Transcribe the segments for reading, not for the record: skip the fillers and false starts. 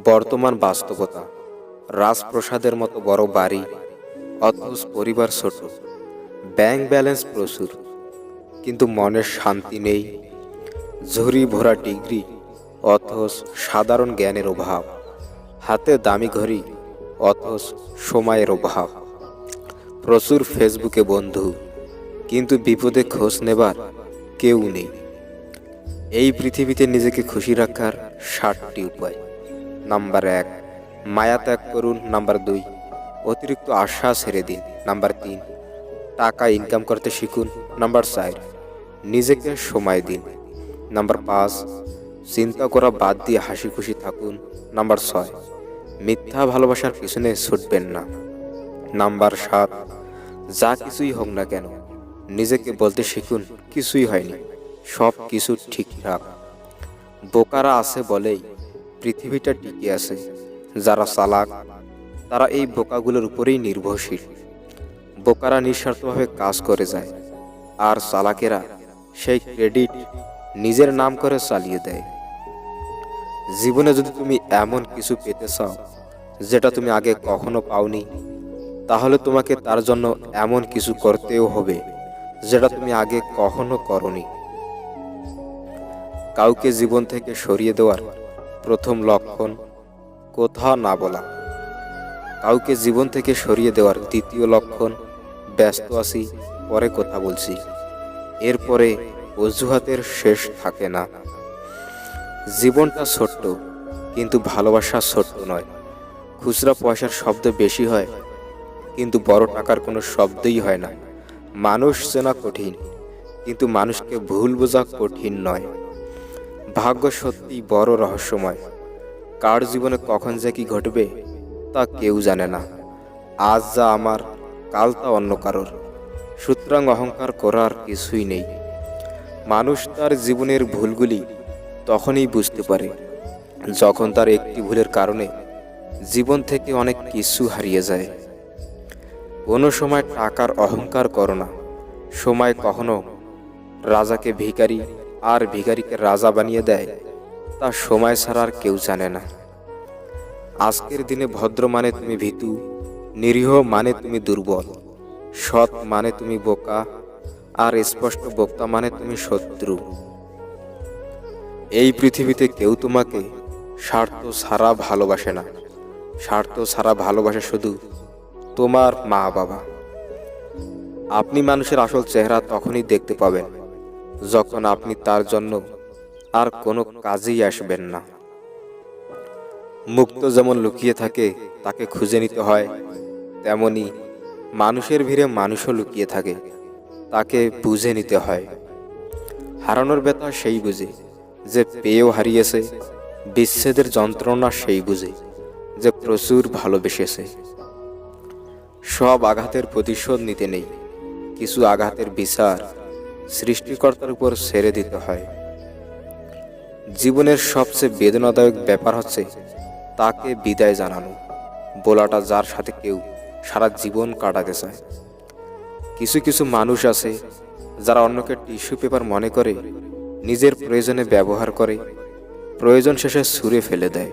বর্তমান বাস্তবতা। রাজপ্রাসাদের মতো বড় বাড়ি, অথচ পরিবার ছোট। ব্যাংক ব্যালেন্স প্রচুর, কিন্তু মনের শান্তি নেই। ঝুড়ি ভরা ডিগ্রি, অথচ সাধারণ জ্ঞানের অভাব। হাতে দামি ঘড়ি, অথচ সময়ের অভাব। প্রচুর ফেসবুকে বন্ধু, কিন্তু বিপদে খোঁজ নেবার কেউ নেই। এই পৃথিবীতে নিজেকে খুশি রাখার 60টি উপায়। নাম্বার 1, মায়া ত্যাগ করুন। নাম্বার 2, অতিরিক্ত আশা ছেড়ে দিন। নাম্বার 3, টাকা ইনকাম করতে শিখুন। নাম্বার 4, নিজেকে সময় দিন। নাম্বার 5, চিন্তা করা বাদ দিয়ে হাসি খুশি থাকুন। নাম্বার 6, মিথ্যা ভালোবাসার পিছনে ছুটবেন না। নাম্বার 7, যা কিছুই হোক না কেন নিজেকে বলতে শিখুন, কিছুই হয়নি, সব কিছু ঠিকঠাক। বোকারা আছে বলেই পৃথিবীটা টিকে আছে। যারা চালাক তারা এই বোকাগুলোর উপরেই নির্ভরশীল। বোকারা নিঃস্বার্থভাবে কাজ করে যায়, আর চালাকেরা সেই ক্রেডিট নিজের নাম করে চালিয়ে দেয়। জীবনে যদি তুমি এমন কিছু পেতে চাও যেটা তুমি আগে কখনো পাওনি, তাহলে তোমাকে তার জন্য এমন কিছু করতেও হবে যেটা তুমি আগে কখনো করনি। কাউকে জীবন থেকে সরিয়ে দেওয়ার প্রথম লক্ষণ কথা না বলা। কাউকে জীবন থেকে সরিয়ে দেওয়ার দ্বিতীয় লক্ষণ ব্যস্ত আছি, পরে কথা বলছি। এরপরে অজুহাতের শেষ থাকে না। জীবনটা ছোট্ট, কিন্তু ভালোবাসা ছোট্ট নয়। খুচরা পয়সার শব্দ বেশি হয়, কিন্তু বড় টাকার কোনো শব্দই হয় না। মানুষ চেনা কঠিন, কিন্তু মানুষকে ভুল বোঝা কঠিন নয়। ভাগ্য সত্যিই বড় রহস্যময়। কার জীবনে কখন যে কি ঘটবে তা কেউ জানে না। আজ যা আমার, কাল তা অন্য কারোর। সুতরাং অহংকার করার কিছুই নেই। মানুষ তার জীবনের ভুলগুলি তখনই বুঝতে পারে যখন তার একটি ভুলের কারণে জীবন থেকে অনেক কিছু হারিয়ে যায়। কোনো সময় টাকার অহংকার করো না। সময় কখনো রাজাকে ভিখারি আর ভিখারিকে রাজা বানিয়ে দেয়, তা সময় ছাড়া আর কেউ জানে না। আজকের দিনে ভদ্র মানে তুমি ভীতু, নিরীহ মানে তুমি দুর্বল, সৎ মানে তুমি বোকা, আর স্পষ্ট বক্তা মানে তুমি শত্রু। এই পৃথিবীতে কেউ তোমাকে স্বার্থ ছাড়া ভালোবাসে না। স্বার্থ ছাড়া ভালোবাসে শুধু তোমার মা বাবা। আপনি মানুষের আসল চেহারা তখনই দেখতে পাবেন যখন আপনি তার জন্য আর কোনো কাজেই আসবেন না। মুক্ত যেমন লুকিয়ে থাকে, তাকে খুঁজে নিতে হয়, তেমনি মানুষের ভিড়ে মানুষও লুকিয়ে থাকে, তাকে বুঝে নিতে হয়। হারানোর ব্যথা সেই বুঝে যে পেয়েও হারিয়েছে। বিচ্ছেদের যন্ত্রণা সেই বুঝে যে প্রচুর ভালোবেসেছে। সব আঘাতের প্রতিশোধ নিতে নেই, কিছু আঘাতের বিচার সৃষ্টিকর্তার উপর ছেড়ে দিতে হয়। জীবনের সবচেয়ে বেদনাদায়ক ব্যাপার হচ্ছে তাকে বিদায় জানানো, বলাটা যার সাথে কেউ সারা জীবন কাটাতে চায়। কিছু কিছু মানুষ আছে যারা অন্যকে টিস্যু পেপার মনে করে, নিজের প্রয়োজনে ব্যবহার করে, প্রয়োজন শেষে ছুঁড়ে ফেলে দেয়।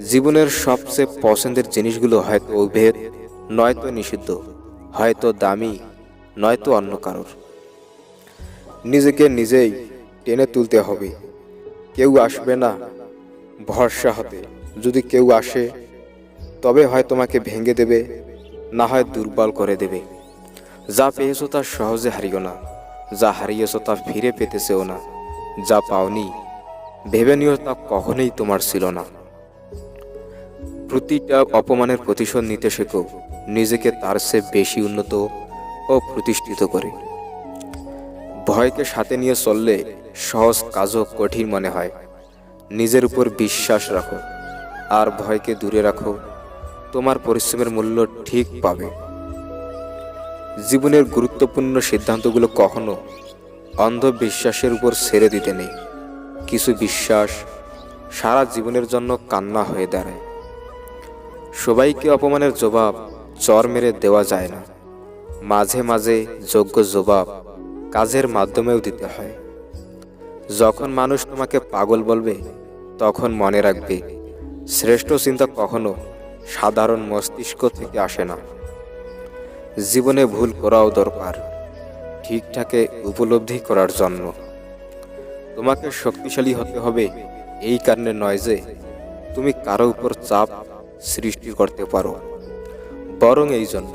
জীবনের সবচেয়ে পছন্দের জিনিসগুলো হয়তো অভেদ, নয়তো নিষিদ্ধ, হয়তো দামি, নয়তো অন্য কারোর। নিজেকে নিজেই টেনে তুলতে হবে। কেউ আসবে না ভরসা হতে। যদি কেউ আসে তবে হয় তোমাকে ভেঙে দেবে, না হয় দুর্বল করে দেবে। যা পেয়েছো তা সহজে হারিও না, যা হারিয়েছো তা ফিরে পেতে চেও না। যা পাওনি ভেবে নিও তা কখনোই তোমার ছিল না। প্রতিটা অপমানের প্রতিশোধ নিতে শেখো, নিজেকে তার চেয়ে বেশি উন্নত ও প্রতিষ্ঠিত করে। ভয়কে সাথে নিয়ে চললে সহজ কাজও কঠিন মনে হয়। নিজের উপর বিশ্বাস রাখো, আর ভয়কে দূরে রাখো। তোমার পরিশ্রমের মূল্য ঠিক পাবে। জীবনের গুরুত্বপূর্ণ সিদ্ধান্তগুলো কখনো অন্ধবিশ্বাসের উপর ছেড়ে দিতে নেই। কিছু বিশ্বাস সারা জীবনের জন্য কান্না হয়ে দাঁড়ায়। সবাইকে অপমানের জবাব চর মেরে দেওয়া যায় না। মাঝে মাঝে যোগ্য জবাব কাজের মাধ্যমেও দিতে হয়। যখন মানুষ তোমাকে পাগল বলবে তখন মনে রাখবে, শ্রেষ্ঠ চিন্তা কখনো সাধারণ মস্তিষ্ক থেকে আসে না। জীবনে ভুল করাও দরকার, ঠিকঠাকে উপলব্ধি করার জন্য। তোমাকে শক্তিশালী হতে হবে এই কারণে নয় যে তুমি কারো উপর চাপ সৃষ্টি করতে পারো, বরং এই জন্য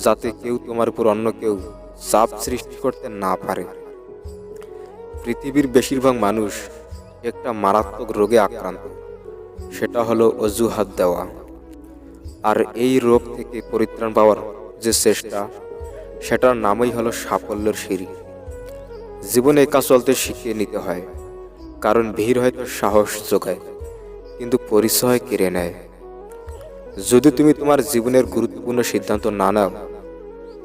যাতে কেউ তোমার উপর অন্য কেউ চাপ সৃষ্টি করতে না পারে। পৃথিবীর বেশিরভাগ মানুষ একটা মারাত্মক রোগে আক্রান্ত, সেটা হলো অজুহাত দেওয়া। আর এই রোগ থেকে পরিত্রাণ পাওয়ার যে চেষ্টা, সেটার নামই হলো সাফল্যের সিঁড়ি। জীবনে একা চলতে শিখিয়ে নিতে হয়, কারণ ভিড় হয়তো সাহস যোগায়, কিন্তু পরিচয় কেড়ে নেয়। যদি তুমি তোমার জীবনের গুরুত্বপূর্ণ সিদ্ধান্ত না নাও,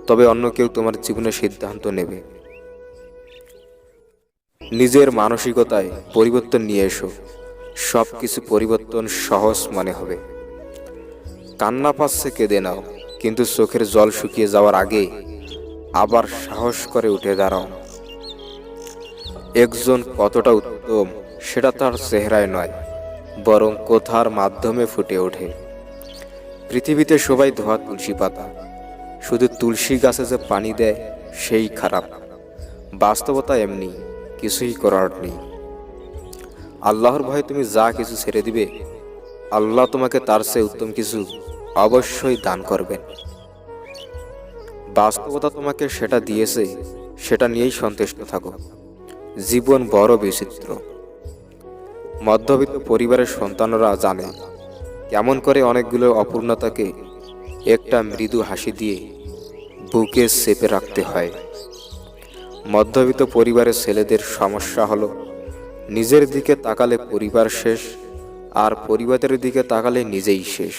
তবে অন্য কেউ তোমার জীবনের সিদ্ধান্ত নেবে। নিজের মানসিকতায় পরিবর্তন নিয়ে এসো, সব কিছু পরিবর্তন সহজ মনে হবে। কান্না পাচ্ছে কেঁদে নাও, কিন্তু চোখের জল শুকিয়ে যাওয়ার আগে আবার সাহস করে উঠে দাঁড়াও। একজন কতটা উত্তম সেটা তার চেহারায় নয়, বরং কথার মাধ্যমে ফুটে ওঠে। পৃথিবীতে সবাই ধোয়া তুলসী পাতা, শুধু তুলসী গাছে যে পানি দেয় সেই খারাপ। বাস্তবতা এমনি, কিছুই করার নেই। আল্লাহর ভয়ে তুমি যা কিছু ছেড়ে দিবে, আল্লাহ তোমাকে তার চেয়ে উত্তম কিছু অবশ্যই দান করবেন। বাস্তবতা তোমাকে সেটা দিয়েছে, সেটা নিয়েই সন্তুষ্ট থাকো। জীবন বড় বিচিত্র। মধ্যবিত্ত পরিবারের সন্তানরা জানে কেমন করে অনেকগুলো অপূর্ণতাকে একটা মৃদু হাসি দিয়ে বুকে চেপে রাখতে হয়। মধ্যবিত্ত পরিবারের ছেলেদের সমস্যা হলো, নিজের দিকে তাকালে পরিবার শেষ, আর পরিবারের দিকে তাকালে নিজেই শেষ।